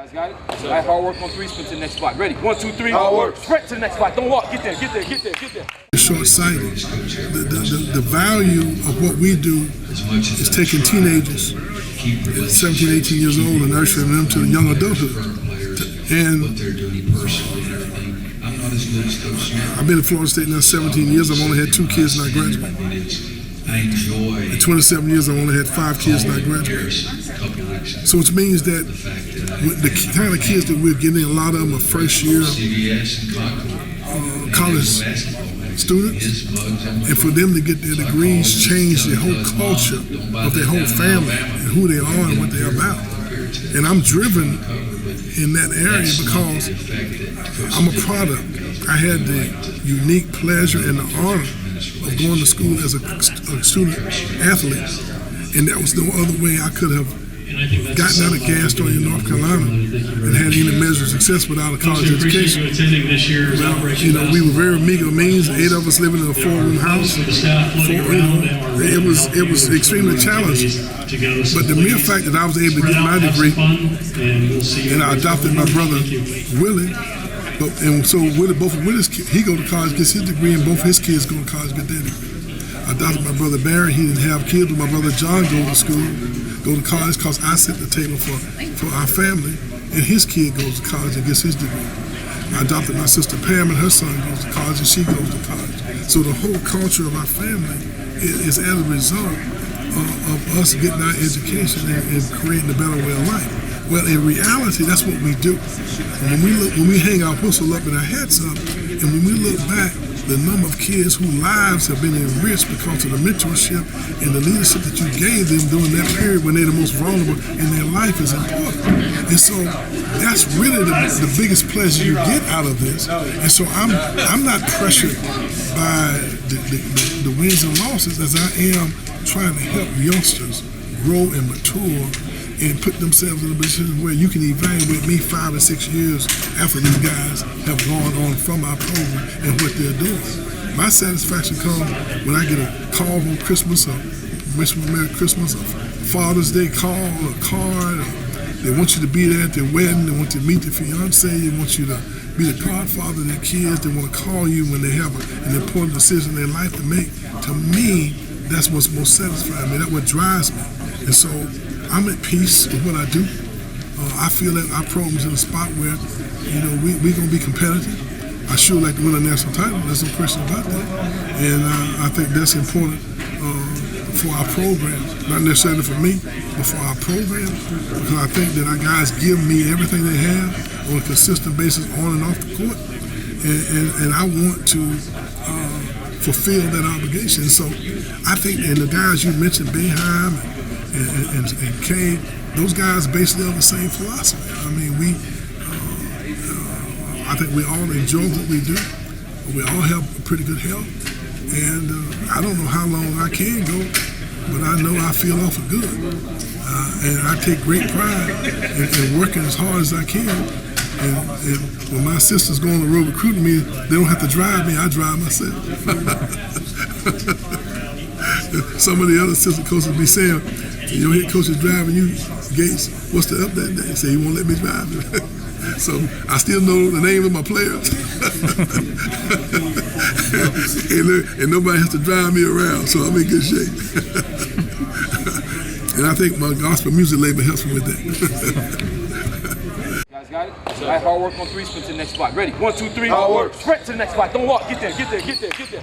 Guys got it? All right, hard work on three, sprint to the next spot. Ready? 1, 2, 3. Hard work. Sprint to the next spot. Don't walk. Get there, get there, get there, get there. Short-sighted. The value of what we do is taking teenagers, 17, 18 years old, and nurturing them to the young adulthood. And I've been at Florida State now 17 years. I've only had 2 kids and I graduated. In 27 years, I've only had 5 kids and I graduated. So which means that the kind of kids that we're getting, a lot of them are first-year college students, and for them to get their degrees change the whole culture of their whole family and who they are and what they're about. And I'm driven in that area because I'm a product. I had the unique pleasure and the honor of going to school as a student athlete, and that was no other way I could have gotten out of Gastonia, North Carolina, and had any measure of success without a college education. Well, we were very meager means. 8 of us living in a 4-room house. It was extremely challenging. But the mere fact that I was able to get my degree, and I adopted my brother Willie. And so both of Willie's kids, he go to college, gets his degree, and both his kids go to college, get their degree. I adopted my brother Barry. He didn't have kids, but my brother John go to school, go to college, because I set the table for our family, and his kid goes to college and gets his degree. I adopted my sister Pam, and her son goes to college, and she goes to college. So the whole culture of our family is as a result of us getting our education and creating a better way of life. Well, in reality, that's what we do. And when we hang our whistle up and our hats up, and when we look back, the number of kids whose lives have been enriched because of the mentorship and the leadership that you gave them during that period when they're the most vulnerable in their life is important. And so that's really the biggest pleasure you get out of this. And so I'm not pressured by the wins and losses as I am trying to help youngsters grow and mature and put themselves in a position where you can evaluate me 5 or 6 years after these guys have gone on from our program and what they're doing. My satisfaction comes when I get a call on Christmas, or wish them a Merry Christmas, or Father's Day call, or card, or they want you to be there at their wedding, they want you to meet the fiance, they want you to be the godfather of their kids, they want to call you when they have an important decision in their life to make. To me, that's what's most satisfying me, that's what drives me. And so I'm at peace with what I do. I feel that our program's in a spot where, we're going to be competitive. I sure like to win a national title. There's no question about that. And I think that's important for our program, not necessarily for me, but for our program, because I think that our guys give me everything they have on a consistent basis on and off the court. And I want to fulfill that obligation. So I think, and the guys you mentioned, Boeheim and Kay, those guys basically have the same philosophy. I mean, I think we all enjoy what we do. We all have pretty good health, and I don't know how long I can go, but I know I feel awful good, and I take great pride in working as hard as I can. And when my sisters go on the road recruiting me, they don't have to drive me, I drive myself. Some of the other assistant coaches be saying, your head coach is driving you, Gates, what's the up that day? He said, he won't let me drive. So I still know the names of my players. and nobody has to drive me around, so I'm in good shape. And I think my gospel music label helps me with that. Guys got it? All right, hard work on three, sprint to the next spot. Ready? 1, 2, 3. Hard work. Sprint to the next spot. Don't walk. Get there, get there, get there, get there.